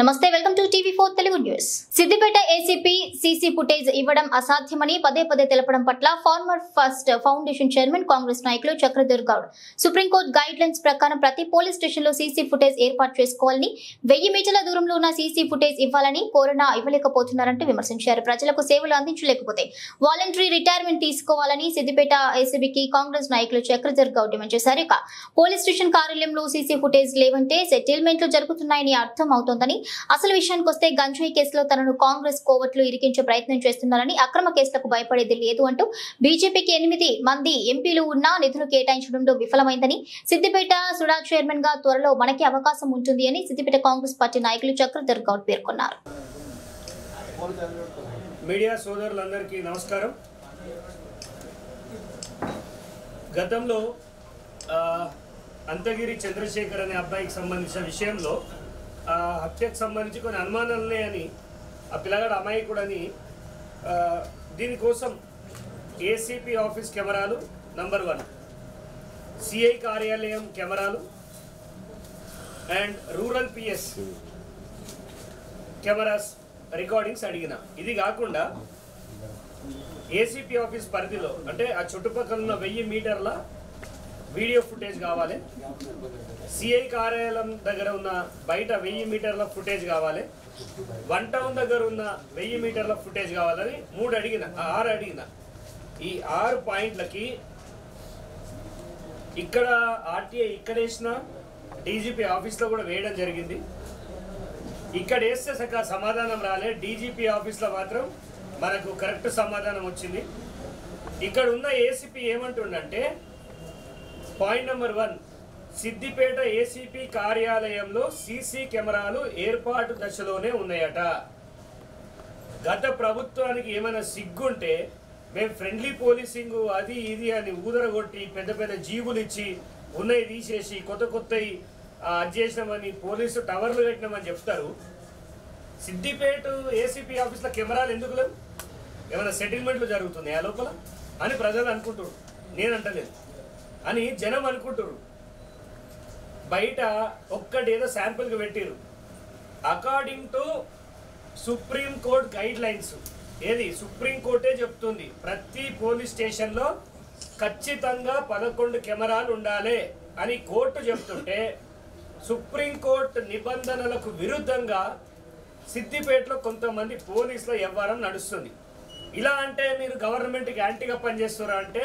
నమస్తే welcome to టీవీ4 Telugu news. Siddipet ACP CC footage ఇవ్వడం అసాధ్యమని పదే పదే తెలపడం పట్ల farmer first foundation chairman Congress నాయకులు Chakradhar Goud supreme court guide lines ప్రకారం ప్రతి పోలీస్ స్టేషన్ లో సీసీ ఫుటేజ్ ఏర్పాటు చేసుకోవాలని 1000 మీటర్ల దూరంలో ఉన్న సీసీ ఫుటేజ్ ఇవ్వాలని కోరినా ఇవ్వలేకపోతున్నారంటూ విమర్శించారు. ప్రజలకు సేవలు అందించలేకపోతే వాలంటరీ రిటైర్మెంట్ తీసుకోవాలని సిద్దిపేట ఏసీబీకి కాంగ్రెస్ నాయకులు చక్రధర్ గౌడ్ డిమాండ్ చేశారు. ఇక పోలీస్ స్టేషన్ కార్యాలయంలో సీసీ ఫుటేజ్ లేవంటే సెటిల్మెంట్లు జరుగుతున్నాయని అర్థం అవుతోందని, అసలు విషయానికి వస్తే గంజాయి కేసులో తనను కాంగ్రెస్ కోవట్లు ఇరికించే ప్రయత్నం చేస్తున్నారని, అక్రమ కేసులకు భయపడేది లేదు అంటూ బీజేపీకి 8 మంది ఎంపీలు ఉన్నా నిధులు కేటాయించడంలో విఫలమైందని, సిద్దిపేట సుడా చైర్మన్ గా త్వరలో మనకి అవకాశం ఉంటుంది అని సిద్దిపేట కాంగ్రెస్ పార్టీ నాయకులు చక్రధర్ గౌడ్ పేర్కొన్నారు. మీడియా సోదరులందరికీ నమస్కారం. గతంలో అంతగిరి చంద్రశేఖర్ అనే అబ్బాయికి సంబంధించిన విషయంలో హత్యకు సంబంధించి కొన్ని అనుమానాలనే అని ఆ పిల్లగాడు అమాయకుడని దీనికోసం ఏసీపీ ఆఫీస్ కెమెరాలు నంబర్ 1, సిఐ కార్యాలయం కెమెరాలు and rural PS cameras recordings అడిగిన. ఇది కాకుండా ఏసీపీ ఆఫీస్ పరిధిలో అంటే ఆ చుట్టుపక్కల ఉన్న 1000 మీటర్ల వీడియో ఫుటేజ్ కావాలి, సిఐ కార్యాలయం దగ్గర ఉన్న బయట 1000 మీటర్ల ఫుటేజ్ కావాలి, 1 టౌన్ దగ్గర ఉన్న 1000 మీటర్ల ఫుటేజ్ కావాలని 6 అడిగిన. ఈ 6 పాయింట్లకి ఇక్కడ ఆర్టీఐ ఇక్కడ వేసిన, డీజీపీ ఆఫీస్లో కూడా వేయడం జరిగింది. ఇక్కడ వేస్తే సరిగ్గా సమాధానం రాలే, డీజీపీ ఆఫీస్లో మాత్రం మనకు కరెక్ట్ సమాధానం వచ్చింది. ఇక్కడ ఉన్న ఏసీపీ ఏమంటుండంటే పాయింట్ నెంబర్ 1, సిద్దిపేట ఏసీపీ కార్యాలయంలో సీసీ కెమెరాలు ఏర్పాటు దశలోనే ఉన్నాయట. గత ప్రభుత్వానికి ఏమైనా సిగ్గుంటే మేము ఫ్రెండ్లీ పోలీసింగ్ అది ఇది అని ఊదరగొట్టి పెద్ద పెద్ద జీవులు ఇచ్చి ఉన్నవి తీసేసి కొత్తవి అది చేసినామని పోలీసు టవర్లు కట్టినామని చెప్తారు. సిద్దిపేట ఏసీపీ ఆఫీస్లో కెమెరాలు ఎందుకు లేవు? ఏమైనా సెటిల్మెంట్లు జరుగుతున్నాయి ఆ లోపల అని ప్రజలు అనుకుంటారు, నేనంటలేదు అని జనం అనుకుంటారు. బయట ఒక్కటేదో శాంపుల్కి పెట్టిరు. According to supreme court guide lines, ఏది సుప్రీంకోర్టే చెప్తుంది ప్రతి పోలీస్ స్టేషన్లో ఖచ్చితంగా 11 కెమెరాలు ఉండాలి అని కోర్టు చెప్తుంటే సుప్రీంకోర్టు నిబంధనలకు విరుద్ధంగా సిద్దిపేటలో కొంతమంది పోలీసుల వ్యవహారం నడుస్తుంది. ఇలా అంటే మీరు గవర్నమెంట్కి యాంటీగా పనిచేస్తారా అంటే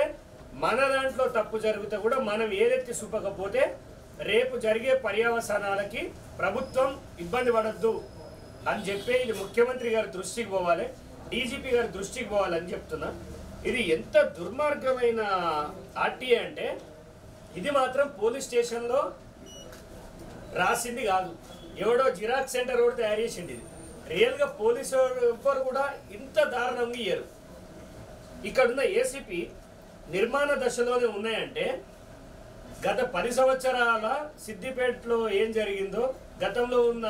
మన దాంట్లో తప్పు జరిగితే కూడా మనం ఏదెత్తి చూపకపోతే రేపు జరిగే పర్యవసానాలకి ప్రభుత్వం ఇబ్బంది పడద్దు అని చెప్పి ఇది ముఖ్యమంత్రి గారి దృష్టికి పోవాలి, డీజీపీ గారి దృష్టికి పోవాలని చెప్తున్నా. ఇది ఎంత దుర్మార్గమైన ఆర్టీఏ అంటే ఇది మాత్రం పోలీస్ స్టేషన్లో రాసింది కాదు, ఎవడో జిరాక్స్ సెంటర్ కూడా తయారు చేసింది. ఇది రియల్గా పోలీసు ఎవ్వరు కూడా ఇంత దారుణంగా ఇయ్యరు. ఇక్కడున్న ఏసీపీ నిర్మాణ దశలోనే ఉన్నాయంటే గత 10 సంవత్సరాల సిద్దిపేటలో ఏం జరిగిందో, గతంలో ఉన్న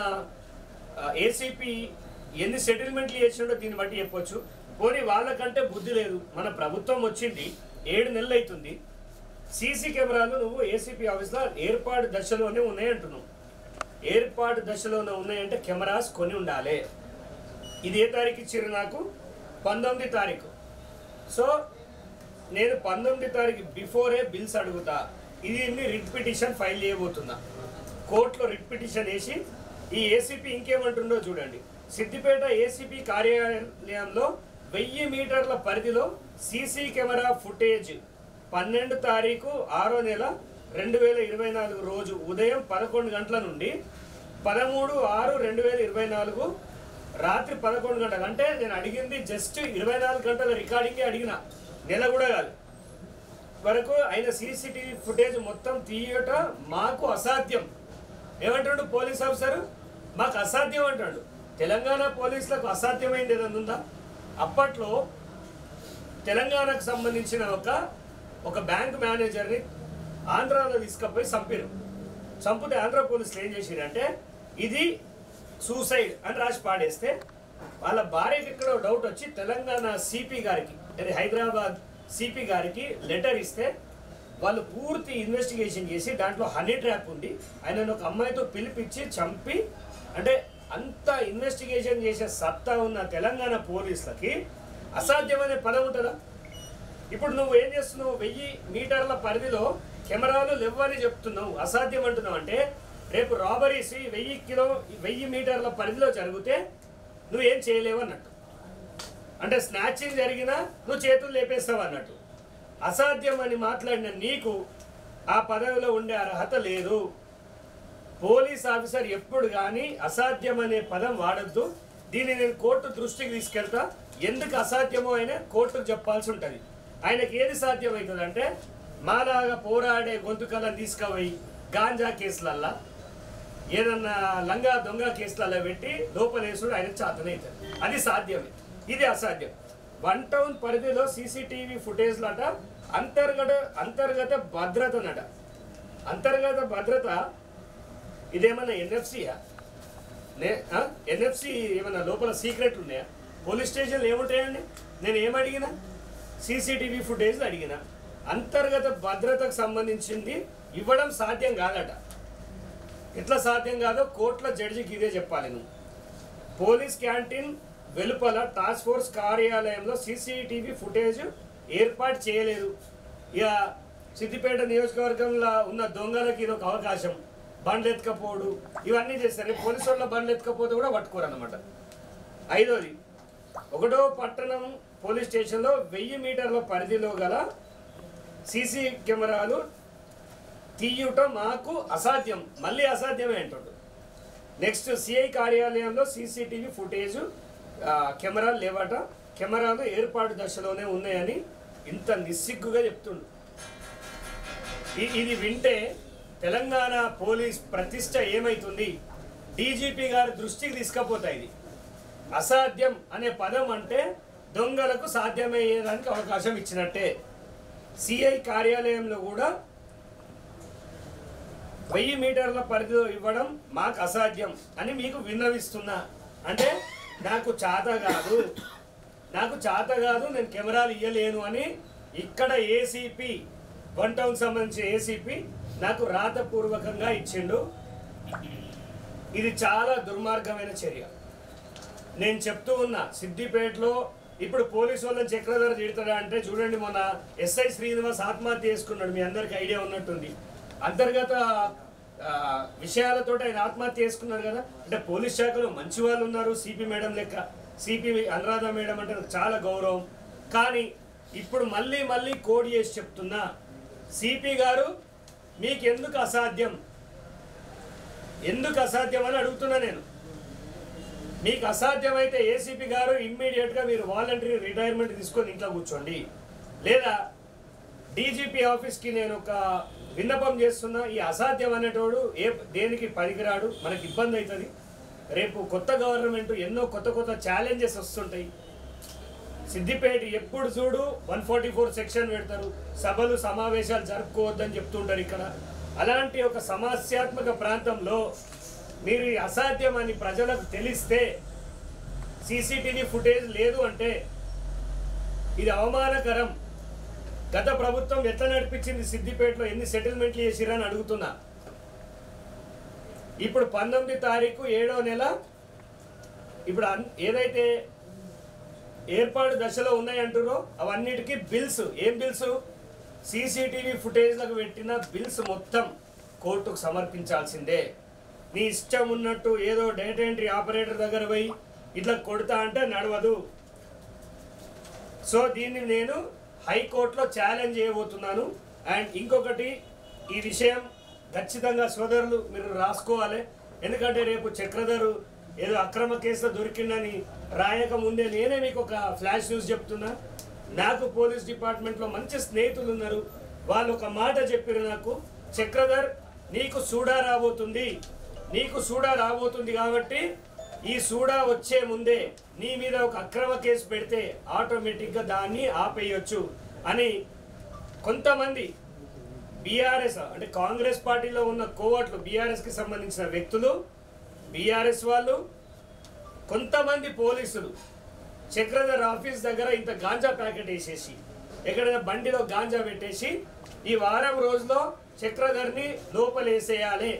ఏసీపీ ఎన్ని సెటిల్మెంట్లు చేసిండో దీన్ని బట్టి చెప్పొచ్చు. పోనీ వాళ్ళకంటే బుద్ధి లేదు. మన ప్రభుత్వం వచ్చింది 7 నెలలు అవుతుంది, సీసీ కెమెరాలు నువ్వు ఏసీపీ ఆఫీస్లో ఏర్పాటు దశలోనే ఉన్నాయంటున్నావు. ఏర్పాటు దశలోనే ఉన్నాయంటే కెమెరాస్ కొని ఉండాలి. ఇది ఏ తారీఖు ఇచ్చారు నాకు? 19 తారీఖు. సో నేను 19 తారీఖు బిఫోరే బిల్స్ అడుగుతా. ఇది రిట్ పిటిషన్ ఫైల్ చేయబోతున్నా. కోర్టులో రిట్ పిటిషన్ వేసి ఈ ఏసీపీ ఇంకేమంటుండో చూడండి. సిద్దిపేట ఏసీపీ కార్యాలయంలో 1000 మీటర్ల పరిధిలో సీసీ కెమెరా ఫుటేజ్ 12 తారీఖు 6వ నెల 2024 రోజు ఉదయం 11 గంటల నుండి 13/6/2024 రాత్రి 11 గంటలు. అంటే నేను అడిగింది జస్ట్ 24 గంటల రికార్డింగే అడిగిన, నెల కూడా కాదు వరకు అయిన సీసీటీవీ ఫుటేజ్ మొత్తం తీయట మాకు అసాధ్యం. ఏమంటాడు పోలీస్ ఆఫీసర్? మాకు అసాధ్యం అంటాడు. తెలంగాణ పోలీసులకు అసాధ్యమైంది ఏదైనా ఉందా? అప్పట్లో తెలంగాణకు సంబంధించిన ఒక బ్యాంక్ మేనేజర్ని ఆంధ్రాలో తీసుకుపోయి చంపితే ఆంధ్ర పోలీసులు ఏం చేసిరంటే ఇది సూసైడ్ అని రాసి పాడేస్తే వాళ్ళ భార్యకి ఎక్కడో డౌట్ వచ్చి తెలంగాణ సిపి గారికి, హైదరాబాద్ సిపి గారికి లెటర్ ఇస్తే వాళ్ళు పూర్తి ఇన్వెస్టిగేషన్ చేసి దాంట్లో హనీ ట్రాప్ ఉంది, ఆయనను ఒక అమ్మాయితో పిలిపించి చంపి అంటే అంత ఇన్వెస్టిగేషన్ చేసే సత్తా ఉన్న తెలంగాణ పోలీసులకి అసాధ్యమనే పదం ఉంటుందా? ఇప్పుడు నువ్వు ఏం చేస్తున్నావు? 1000 మీటర్ల పరిధిలో కెమెరాలు లేవని చెప్తున్నావు, అసాధ్యం అంటున్నావు. అంటే రేపు రాబరీస్ 1000 మీటర్ల పరిధిలో జరిగితే నువ్వేం చేయలేవు అన్నట్టు. అంటే స్నాచింగ్ జరిగినా నువ్వు చేతులు లేపేస్తావు అన్నట్టు. అసాధ్యం అని మాట్లాడిన నీకు ఆ పదవిలో ఉండే అర్హత లేదు. పోలీస్ ఆఫీసర్ ఎప్పుడు కానీ అసాధ్యం అనే పదం వాడద్దు. దీన్ని నేను కోర్టు దృష్టికి తీసుకెళ్తా. ఎందుకు అసాధ్యమో అయినా కోర్టుకు చెప్పాల్సి ఉంటుంది. ఆయనకి ఏది సాధ్యమవుతుంది అంటే మాలాగా పోరాడే గొంతుకలను తీసుకుపోయి గాంజా కేసులల్లా ఏదన్నా లంగా దొంగ కేసులలో పెట్టి లోపలేసుడు ఆయనకు చేతనవుతుంది. అది సాధ్యమే, ఇది అసాధ్యం. 1 టౌన్ పరిధిలో సీసీటీవీ ఫుటేజ్లట అంతర్గత భద్రతనట. అంతర్గత భద్రత ఇదేమన్నా ఎన్ఎఫ్సీయా? ఎన్ఎఫ్సీ ఏమన్నా లోపల సీక్రెట్ ఉన్నాయా? పోలీస్ స్టేషన్లు ఏముంటాయండి? నేను ఏమడిగినా సీసీటీవీ ఫుటేజ్ అడిగిన. అంతర్గత భద్రతకు సంబంధించింది ఇవ్వడం సాధ్యం కాదట. ఎట్లా సాధ్యం కాదో కోర్టుల జడ్జికి ఇదే చెప్పాలి. నువ్వు పోలీస్ క్యాంటీన్ వెలుపల టాస్క్ ఫోర్స్ కార్యాలయంలో సీసీటీవీ ఫుటేజ్ ఏర్పాటు చేయలేదు. ఇక సిద్దిపేట నియోజకవర్గంలో ఉన్న దొంగలకి ఇది ఒక అవకాశం. బండ్లు ఎత్తుకపోడు ఇవన్నీ చేస్తారు. పోలీసు వాళ్ళ బండ్లు ఎత్తుకపోతే కూడా పట్టుకోరు అన్నమాట. 5వది, 1వ పట్టణం పోలీస్ స్టేషన్లో 1000 మీటర్ల పరిధిలో గల సీసీ కెమెరాలు తీయటం మాకు అసాధ్యం. మళ్ళీ అసాధ్యమే అంటాడు. నెక్స్ట్ సిఐ కార్యాలయంలో సీసీటీవీ ఫుటేజ్ కెమెరాలు లేవట. కెమెరాలు ఏర్పాటు దశలోనే ఉన్నాయని ఇంత నిస్సిగ్గుగా చెప్తుండు. ఇది వింటే తెలంగాణ పోలీస్ ప్రతిష్ట ఏమైతుంది? డీజీపీ గారి దృష్టికి తీసుకపోతాయి. ఇది అసాధ్యం అనే పదం అంటే దొంగలకు సాధ్యమయ్యేదానికి అవకాశం ఇచ్చినట్టే. సిఐ కార్యాలయంలో కూడా 1000 మీటర్ల పరిధిలో ఇవ్వడం మాకు అసాధ్యం అని మీకు విన్నవిస్తున్నా. అంటే నాకు చేత కాదు, నేను కెమెరాలు ఇవ్వలేను అని ఇక్కడ ఏసీపీ 1 టౌన్ సంబంధించిన ఏసీపీ నాకు రాతపూర్వకంగా ఇచ్చిండు. ఇది చాలా దుర్మార్గమైన చర్య. నేను చెప్తూ ఉన్నా, సిద్దిపేటలో ఇప్పుడు పోలీసు వాళ్ళని చక్రధర తిడతాడా అంటే చూడండి, మొన్న ఎస్ఐ శ్రీనివాస్ ఆత్మహత్య చేసుకున్నాడు. మీ అందరికి ఐడియా ఉన్నట్టుంది. అంతర్గత విషయాలతో ఆయన ఆత్మహత్య చేసుకున్నారు కదా. అంటే పోలీస్ శాఖలో మంచి వాళ్ళు ఉన్నారు. సిపి మేడం లెక్క, సిపి అనురాధ మేడం అంటే నాకు చాలా గౌరవం. కానీ ఇప్పుడు మళ్ళీ కోడ్ చేసి చెప్తున్నా, సిపి గారు మీకు ఎందుకు అసాధ్యం అని అడుగుతున్నా నేను. మీకు అసాధ్యమైతే ఏసీపీ గారు ఇమ్మీడియట్గా మీరు వాలంటరీ రిటైర్మెంట్ తీసుకొని ఇంట్లో కూర్చోండి. లేదా డీజీపీ ఆఫీస్కి నేను ఒక విన్నపం చేస్తున్నా, ఈ అసాధ్యం అనేటోడు దేనికి పనికిరాడు, మనకి ఇబ్బంది అవుతుంది. రేపు కొత్త గవర్నమెంట్ ఎన్నో కొత్త ఛాలెంజెస్ వస్తుంటాయి. సిద్దిపేట ఎప్పుడు చూడు 144 సెక్షన్ పెడతారు. సభలు సమావేశాలు జరుపుకోవద్దని చెప్తుంటారు ఇక్కడ. అలాంటి ఒక సమస్యాత్మక ప్రాంతంలో మీరు అసాధ్యం అని ప్రజలకు తెలిస్తే సీసీటీవీ ఫుటేజ్ లేదు అంటే ఇది అవమానకరం. గత ప్రభుత్వం ఎట్లా నడిపించింది, సిద్దిపేటలో ఎన్ని సెటిల్మెంట్లు చేసిరని అడుగుతున్నా. ఇప్పుడు 19వ తారీఖు 7వ నెల ఇప్పుడు ఏదైతే ఏర్పాటు దశలో ఉన్నాయంటారో అవన్నిటికీ బిల్స్, ఏం బిల్స్, సీసీటీవీ ఫుటేజ్లకు పెట్టిన బిల్స్ మొత్తం కోర్టుకు సమర్పించాల్సిందే. నీ ఇష్టం ఉన్నట్టు ఏదో డేటా ఎంట్రీ ఆపరేటర్ దగ్గర పోయి ఇట్లా కొడతా అంటే నడవదు. సో దీన్ని నేను హైకోర్టులో ఛాలెంజ్ చేయబోతున్నాను. అండ్ ఇంకొకటి, ఈ విషయం ఖచ్చితంగా సోదరులు మీరు రాసుకోవాలి. ఎందుకంటే రేపు చక్రధరు ఏదో అక్రమ కేసులో దొరికిందని రాయక ముందే నేనే మీకు ఒక ఫ్లాష్ న్యూస్ చెప్తున్నా. నాకు పోలీస్ డిపార్ట్మెంట్లో మంచి స్నేహితులు ఉన్నారు. వాళ్ళు ఒక మాట చెప్పారు నాకు, చక్రధర్ నీకు సూడా రాబోతుంది కాబట్టి ఈ సూడా వచ్చే ముందే నీ మీద ఒక అక్రమ కేసు పెడితే ఆటోమేటిక్గా దాన్ని ఆపేయొచ్చు అని కొంతమంది బీఆర్ఎస్ అంటే కాంగ్రెస్ పార్టీలో ఉన్న కోవట్లు, బీఆర్ఎస్కి సంబంధించిన వ్యక్తులు, బీఆర్ఎస్ వాళ్ళు, కొంతమంది పోలీసులు చక్రధర్ ఆఫీస్ దగ్గర ఇంత గాంజా ప్యాకెట్ వేసేసి ఎక్కడైనా బండిలో గాంజా పెట్టేసి ఈ వారం రోజులో చక్రధర్ని లోపలేసేయాలి,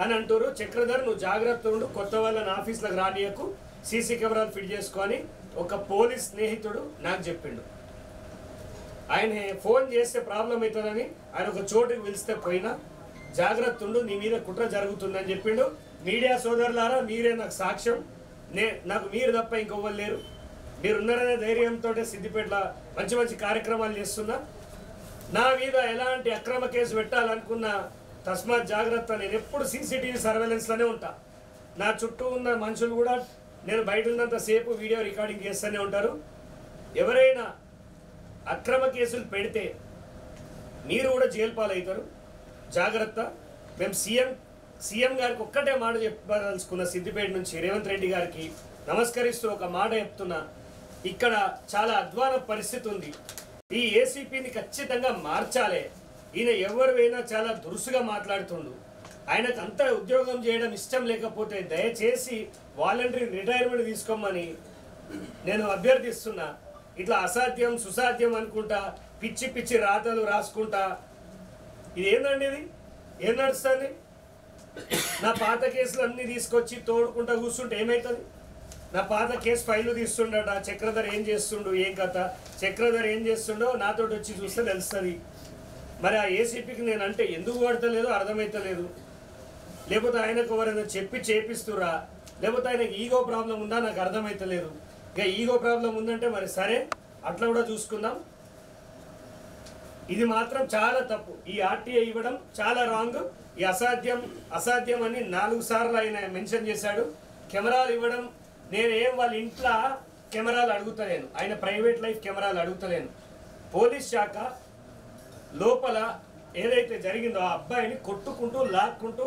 అని అంటారు. చక్రధర్ నువ్వు జాగ్రత్త ఉండు, కొత్త వాళ్ళని ఆఫీస్లకు రానియకు, సీసీ కెమెరాలు ఫిట్ చేసుకొని ఒక పోలీస్ స్నేహితుడు నాకు చెప్పిండు. ఆయన ఫోన్ చేస్తే ప్రాబ్లం అవుతుందని ఆయన ఒక చోటుకి పిలిస్తే పోయినా, జాగ్రత్త ఉండు, నీ మీద కుట్ర జరుగుతుందని చెప్పిండు. మీడియా సోదరులారా, మీరే నాకు సాక్ష్యం. నాకు మీరు తప్ప ఇంకొవ్వరు లేరు. మీరున్నారనే ధైర్యంతో సిద్దిపేటలో మంచి మంచి కార్యక్రమాలు చేస్తున్నా. నా మీద ఎలాంటి అక్రమ కేసు పెట్టాలనుకున్న తస్మాత్ జాగ్రత్త. నేను ఎప్పుడు సీసీటీవీ సర్వేలెన్స్లోనే ఉంటా. నా చుట్టూ ఉన్న మనుషులు కూడా నేను బయట ఉన్నంతసేపు వీడియో రికార్డింగ్ చేస్తూనే ఉంటారు. ఎవరైనా అక్రమ కేసులు పెడితే మీరు కూడా జైలు పాలవుతారు. జాగ్రత్త. మేము సీఎం గారికి ఒక్కటే మాట చెప్పదలుచుకున్న, సిద్దిపేట నుంచి రేవంత్ రెడ్డి గారికి నమస్కరిస్తూ ఒక మాట చెప్తున్నా. ఇక్కడ చాలా అధ్వాన పరిస్థితి ఉంది. ఈ ఏసీపీని ఖచ్చితంగా మార్చాలి. ఈయన ఎవరైనా చాలా దురుసుగా మాట్లాడుతుండు. ఆయనకు అంత ఉద్యోగం చేయడం ఇష్టం లేకపోతే దయచేసి వాలంటరీ రిటైర్మెంట్ తీసుకోమని నేను అభ్యర్థిస్తున్నా. ఇట్లా అసాధ్యం సుసాధ్యం అనుకుంటా పిచ్చి పిచ్చి రాతలు రాసుకుంటా ఇది ఏందండి? ఇది ఏం నడుస్తుంది? నా పాత కేసులు అన్నీ తీసుకొచ్చి తోడుకుంటా కూర్చుంటే ఏమవుతుంది? నా పాత కేసు ఫైలు తీస్తుండట. చక్రధర్ ఏం చేస్తుండు, ఏం కథ, చక్రధర్ ఏం చేస్తుండో నాతో వచ్చి చూస్తే తెలుస్తుంది. మరి ఆ ఏసీపీకి నేను అంటే ఎందుకు పడతలేదో అర్థమవుతలేదు. లేకపోతే ఆయనకు ఎవరైనా చెప్పి చేపిస్తురా, లేకపోతే ఆయనకి ఈగో ప్రాబ్లం ఉందా నాకు అర్థమవుతలేదు. ఇక ఈగో ప్రాబ్లం ఉందంటే మరి సరే, అట్లా కూడా చూసుకుందాం. ఇది మాత్రం చాలా తప్పు. ఈ ఆర్టీఐ ఇవ్వడం చాలా రాంగ్. ఈ అసాధ్యం అని 4 సార్లు ఆయన మెన్షన్ చేశాడు. కెమెరాలు ఇవ్వడం, నేనేం వాళ్ళ ఇంట్లో కెమెరాలు అడుగుతలేను, ఆయన ప్రైవేట్ లైఫ్ కెమెరాలు అడుగుతలేను. పోలీస్ శాఖ లోపల ఏదైతే జరిగిందో ఆ అబ్బాయిని కొట్టుకుంటూ లాక్కుంటూ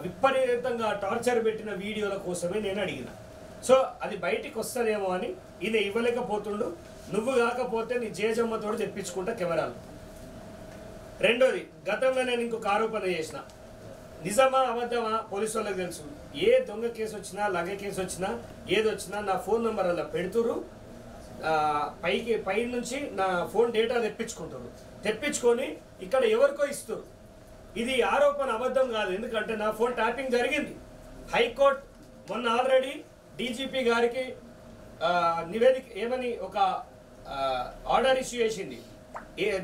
విపరీతంగా టార్చర్ పెట్టిన వీడియోల కోసమే నేను అడిగిన. సో అది బయటికి వస్తుందేమో అని ఈయన ఇవ్వలేకపోతుండు. నువ్వు కాకపోతే నీ జేజమ్మతోడు తెప్పించుకుంటా కెమెరాలు. రెండోది, గతంలో నేను ఇంకొక ఆరోపణ చేసిన. నిజమా అబద్ధమా పోలీసు వాళ్ళకి తెలుసు. ఏ దొంగ కేసు వచ్చినా, లంగ కేసు వచ్చినా, ఏది వచ్చినా నా ఫోన్ నెంబర్ అలా పెడుతురు. పై నుంచి నా ఫోన్ డేటా తెప్పించుకొని ఇక్కడ ఎవరికో ఇస్తారు. ఇది ఆరోపణ అబద్ధం కాదు. ఎందుకంటే నా ఫోన్ ట్యాపింగ్ జరిగింది. హైకోర్టు మొన్న ఆల్రెడీ డీజీపీ గారికి నివేదిక ఏమని ఒక ఆర్డర్ ఇష్యూ చేసింది.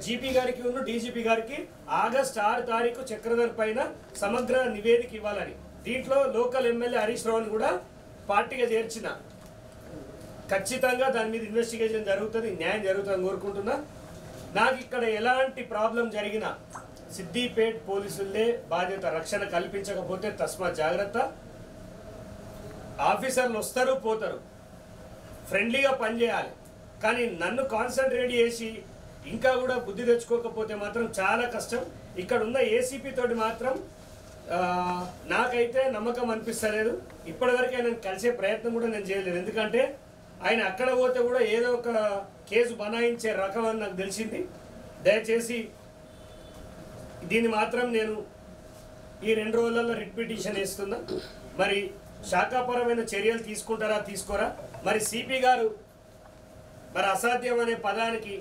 జీపీ గారికి ఉన్న డీజీపీ గారికి ఆగస్టు 6 తారీఖు చక్రధర్ పైన సమగ్ర నివేదిక ఇవ్వాలని. దీంట్లో లోకల్ ఎమ్మెల్యే హరీష్ రావుని కూడా పార్టీగా చేర్చిన. ఖచ్చితంగా దాని మీద ఇన్వెస్టిగేషన్ జరుగుతుంది, న్యాయం జరుగుతుందని కోరుకుంటున్నా. నాకు ఇక్కడ ఎలాంటి ప్రాబ్లం జరిగినా సిద్దిపేట పోలీసులే బాధ్యత. రక్షణ కల్పించకపోతే తస్మాత్ జాగ్రత్త. ఆఫీసర్లు వస్తారు పోతారు, ఫ్రెండ్లీగా పనిచేయాలి. కానీ నన్ను కాన్సన్ట్రేట్ చేసి ఇంకా కూడా బుద్ధి తెచ్చుకోకపోతే మాత్రం చాలా కష్టం. ఇక్కడ ఉన్న ఏసీపీ తోటి మాత్రం నాకైతే నమ్మకం అనిపిస్తలేదు. ఇప్పటివరకు ఆయన కలిసే ప్రయత్నం కూడా నేను చేయలేదు. ఎందుకంటే ఆయన అక్కడ పోతే కూడా ఏదో ఒక కేసు బనాయించే రకం అని నాకు తెలిసింది. దయచేసి దీన్ని మాత్రం నేను ఈ 2 రోజులలో రిట్ పిటిషన్ వేస్తున్నా. మరి శాఖాపరమైన చర్యలు తీసుకుంటారా తీసుకోరా? మరి సిపి గారు మరి అసాధ్యం అనే పదానికి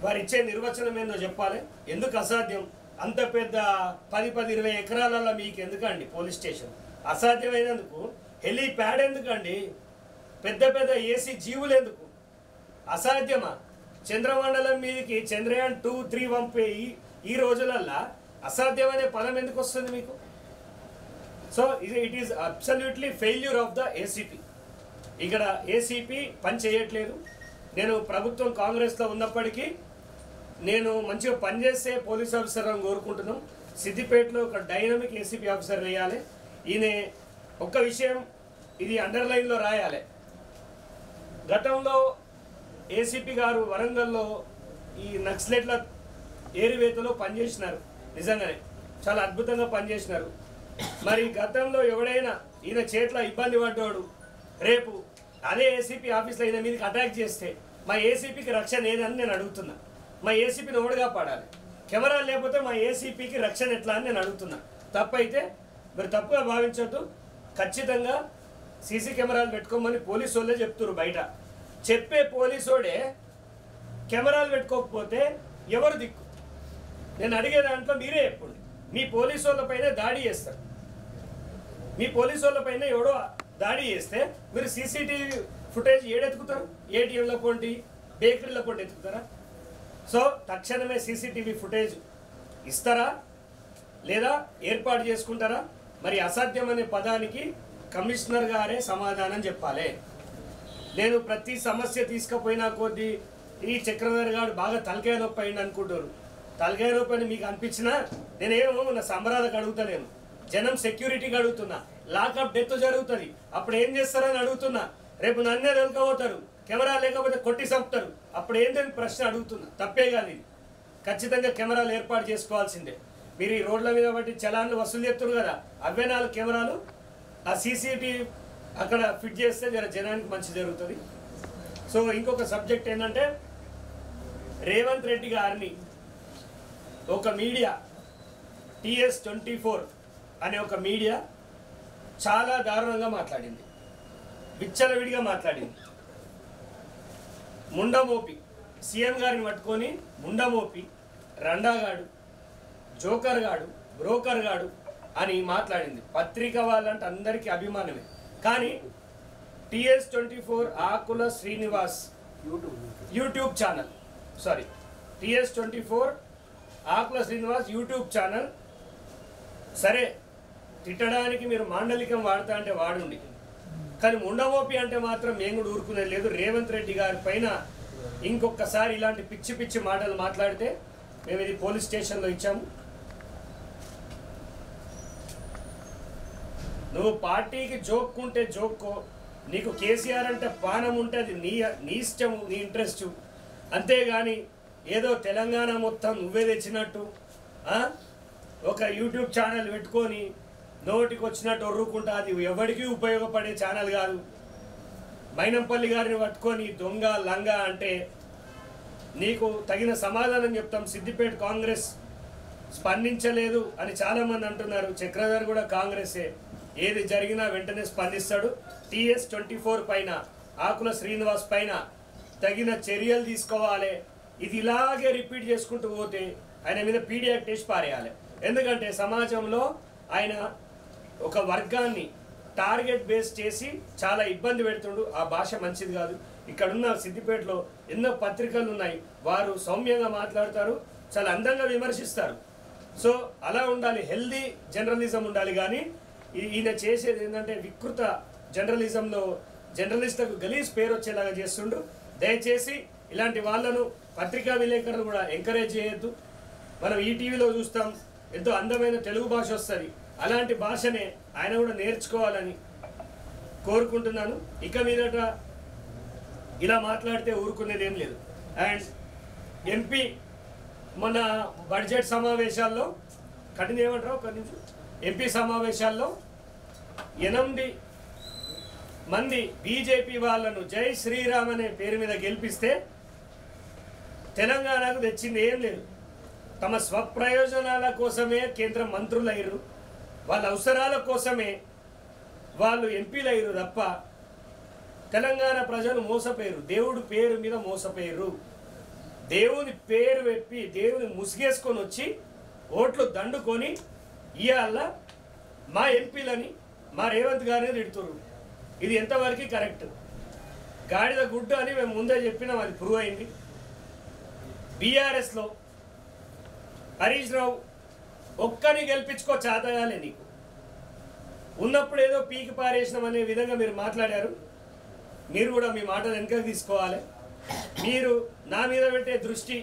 వారు ఇచ్చే నిర్వచనం ఏందో చెప్పాలి. ఎందుకు అసాధ్యం? అంత పెద్ద 10-20 ఎకరాలలో మీకు ఎందుకండి పోలీస్ స్టేషన్? అసాధ్యమైనందుకు హెలీప్యాడ్ ఎందుకండి? పెద్ద పెద్ద ఏసీ జీవులు ఎందుకు? అసాధ్యమా? చంద్రమండలం మీదకి చంద్రయాన్ 2-3 పంపే ఈ రోజులల్లా అసాధ్యమనే పదం ఎందుకు వస్తుంది మీకు? So it is absolutely failure of the ACP. ఇక్కడ ఏసీపీ పని చేయట్లేదు. నేను ప్రభుత్వం కాంగ్రెస్లో ఉన్నప్పటికీ నేను మంచిగా పనిచేస్తే పోలీస్ ఆఫీసర్ అని కోరుకుంటున్నాం. సిద్దిపేటలో ఒక డైనమిక్ ఏసీపీ ఆఫీసర్ వేయాలి. ఈయన ఒక్క విషయం ఇది అండర్లైన్లో రాయాలి. గతంలో ఏసీపీ గారు వరంగల్లో ఈ నక్సలెట్ల ఏరివేతలో పనిచేసినారు. నిజంగానే చాలా అద్భుతంగా పనిచేసినారు. మరి గతంలో ఎవడైనా ఈయన చేతిలో ఇబ్బంది పడ్డాడు, రేపు అదే ఏసీపీ ఆఫీస్లో ఈయన మీదకి అటాక్ చేస్తే మా ఏసీపీకి రక్షణ ఏదని నేను అడుగుతున్నా. మా ఏసీపీని ఓడగా పడాలి. కెమెరాలు లేకపోతే మా ఏసీపీకి రక్షణ ఎట్లా అని నేను అడుగుతున్నా. తప్పైతే మీరు తప్పుగా భావించొద్దు. ఖచ్చితంగా సీసీ కెమెరాలు పెట్టుకోమని పోలీసు వాళ్ళే చెప్తున్నారు. బయట చెప్పే పోలీసోడే కెమెరాలు పెట్టుకోకపోతే ఎవరు దిక్కు? నేను అడిగే దాంట్లో మీరే చెప్పండి. మీ పోలీసు వాళ్ళపైనే దాడి చేస్తారు. మీ పోలీసు వాళ్ళ పైన ఎవడో దాడి చేస్తే మీరు సీసీటీవీ ఫుటేజ్ ఏడెత్తుకుతారు? ఏటీఎంల పొంటి బేకరీల పొంటి ఎత్తుకుతారా? సో తక్షణమే సీసీటీవీ ఫుటేజ్ ఇస్తారా లేదా ఏర్పాటు చేసుకుంటారా? మరి అసాధ్యం అనే పదానికి కమిషనర్ గారే సమాధానం చెప్పాలి. నేను ప్రతి సమస్య తీసుకుపోయినా కొద్దీ ఈ చక్రధర్ గారు బాగా తలకాయ నొప్పి అయింది అనుకుంటారు. తలకాయ నొప్పి అని మీకు అనిపించినా నేనేమో నా సంబరాలకు అడుగుతలేను, జనం సెక్యూరిటీకి అడుగుతున్నా. లాకప్ డెత్ జరుగుతుంది, అప్పుడు ఏం చేస్తారని అడుగుతున్నా. రేపు నన్నే దొరకపోతారు, కెమెరా లేకపోతే కొట్టి చంపుతారు, అప్పుడు ఏంటని ప్రశ్న అడుగుతున్నా. తప్పే కాదు ఇది, ఖచ్చితంగా కెమెరాలు ఏర్పాటు చేసుకోవాల్సిందే. మీరు ఈ రోడ్ల మీద బట్టి చలాన్లు వసూలు చేస్తున్నారు కదా, అవే 4 కెమెరాలు ఆ సీసీటీవీ అక్కడ ఫిట్ చేస్తే జనానికి మంచి జరుగుతుంది. సో ఇంకొక సబ్జెక్ట్ ఏంటంటే, రేవంత్ రెడ్డి గారిని ఒక మీడియా TS24 అనే ఒక మీడియా చాలా దారుణంగా మాట్లాడింది, విచ్చలవిడిగా మాట్లాడింది. ముండమోపి సీఎం గారిని పట్టుకొని ముండమోపి రండాగాడు, జోకర్ గాడు, బ్రోకర్ గాడు అని మాట్లాడింది. పత్రిక వాళ్ళంటే అందరికీ అభిమానమే. కానీ TS24 ఆకుల శ్రీనివాస్ యూట్యూబ్ ఛానల్, TS24 ఆకుల శ్రీనివాస్ యూట్యూబ్ ఛానల్, సరే తిట్టడానికి మీరు మాండలికం వాడతా అంటే వాడుండి, కానీ ముండమోపి అంటే మాత్రం మేము కూడా ఊరుకునేది లేదు. రేవంత్ రెడ్డి గారి పైన ఇంకొకసారి ఇలాంటి పిచ్చి పిచ్చి మాటలు మాట్లాడితే మేము ఇది పోలీస్ స్టేషన్లో ఇచ్చాము. నువ్వు పార్టీకి జోక్కుంటే జోక్కో, నీకు కేసీఆర్ అంటే పానం ఉంటే అది నీ ఇష్టము, నీ ఇంట్రెస్ట్. అంతేగాని ఏదో తెలంగాణ మొత్తం నువ్వే తెచ్చినట్టు ఒక యూట్యూబ్ ఛానల్ పెట్టుకొని నోటికి వచ్చినట్టు ఒర్రుకుంటా, అది ఎవరికి ఉపయోగపడే ఛానల్ కాదు. మైనంపల్లి గారిని పట్టుకొని దొంగ లంగా అంటే నీకు తగిన సమాధానం చెప్తాం. సిద్దిపేట కాంగ్రెస్ స్పందించలేదు అని చాలామంది అంటున్నారు. చక్రధర్ కూడా కాంగ్రెసే, ఏది జరిగినా వెంటనే స్పందిస్తాడు. TS24 పైన ఆకుల శ్రీనివాస్ పైన తగిన చర్యలు తీసుకోవాలి. ఇది ఇలాగే రిపీట్ చేసుకుంటూ పోతే ఆయన మీద పీడీ యాక్ట్ వేసి పారేయాలి. ఎందుకంటే సమాజంలో ఆయన ఒక వర్గాన్ని టార్గెట్ బేస్ చేసి చాలా ఇబ్బంది పెడుతుండు. ఆ భాష మంచిది కాదు. ఇక్కడున్న సిద్దిపేటలో ఎన్నో పత్రికలు ఉన్నాయి, వారు సౌమ్యంగా మాట్లాడతారు, చాలా అందంగా విమర్శిస్తారు. సో అలా ఉండాలి, హెల్దీ జర్నలిజం ఉండాలి. కానీ ఈయన చేసేది ఏంటంటే వికృత జర్నలిజంలో జర్నలిస్టులకు గలీజ్ పేరు వచ్చేలాగా చేస్తుండు. దయచేసి ఇలాంటి వాళ్ళను పత్రికా విలేకరులు కూడా ఎంకరేజ్ చేయొద్దు. మనం ఈటీవీలో చూస్తాం, ఎంతో అందమైన తెలుగు భాష వస్తుంది, అలాంటి భాషనే ఆయన కూడా నేర్చుకోవాలని కోరుకుంటున్నాను. ఇక మీదట ఇలా మాట్లాడితే ఊరుకునేది ఏం లేదు. అండ్ ఎంపీ మన బడ్జెట్ సమావేశాల్లో కఠిన ఏమంటారు ఒక నిమిషం, ఎంపీ సమావేశాల్లో 8 మంది బీజేపీ వాళ్ళను జై శ్రీరామ్ అనే పేరు మీద గెలిపిస్తే తెలంగాణకు తెచ్చింది ఏం లేదు. తమ స్వప్రయోజనాల కోసమే కేంద్ర మంత్రులు అయ్యారు, వాళ్ళ అవసరాల కోసమే వాళ్ళు ఎంపీలు అయ్యారు తప్ప తెలంగాణ ప్రజలు మోసపోయారు. దేవుడు పేరు మీద మోసపోయారు. దేవుని పేరు చెప్పి దేవుని ముసిగేసుకొని వచ్చి ఓట్లు దండుకొని ఇవాళ మా ఎంపీలని మా రేవంత్ గారిని తిడుతున్నారు. ఇది ఎంతవరకు కరెక్ట్? గాడిద గుడ్డు అని మేము ముందే చెప్పినాం, అది ప్రూవ్ అయింది. బీఆర్ఎస్లో హరీష్ రావు ఒక్కరిని గెలిపించుకో చేతగాలే, నీకు ఉన్నప్పుడు ఏదో పీకి పారేసినాం అనే విధంగా మీరు మాట్లాడారు. మీరు కూడా మీ మాటలు వెనకకి తీసుకోవాలి. మీరు నా మీద పెట్టే దృష్టి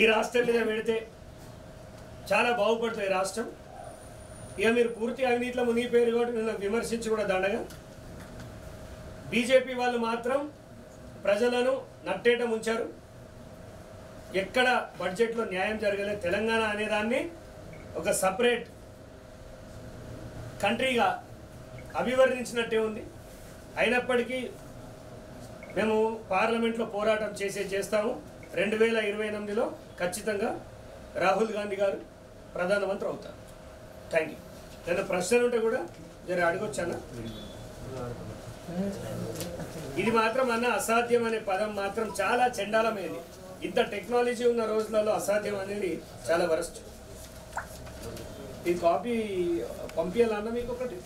ఈ రాష్ట్రం మీద పెడితే చాలా బాగుపడుతుంది రాష్ట్రం. ఇక మీరు పూర్తి అవినీతిలో మునిగిపోయారు కాబట్టి నేను విమర్శించి కూడా దండగా. బీజేపీ వాళ్ళు మాత్రం ప్రజలను నట్టేట ముంచారు. ఎక్కడ బడ్జెట్లో న్యాయం జరగలేదు. తెలంగాణ అనేదాన్ని ఒక సపరేట్ కంట్రీగా అభివర్ణించినట్టే ఉంది. అయినప్పటికీ మేము పార్లమెంట్లో పోరాటం చేస్తాము. 2028లో ఖచ్చితంగా రాహుల్ గాంధీ గారు ప్రధానమంత్రి అవుతారు. Thank you. ఏదైనా ప్రశ్నలు ఉంటే కూడా జర అడగొచ్చానా? ఇది మాత్రం అన్న అసాధ్యం అనే పదం మాత్రం చాలా చండాలమైనది. ఇంత టెక్నాలజీ ఉన్న రోజులలో అసాధ్యం అనేది చాలా వరస్ట్. ఈ కాపీ పంపించాలన్నా మీకు ఒకటి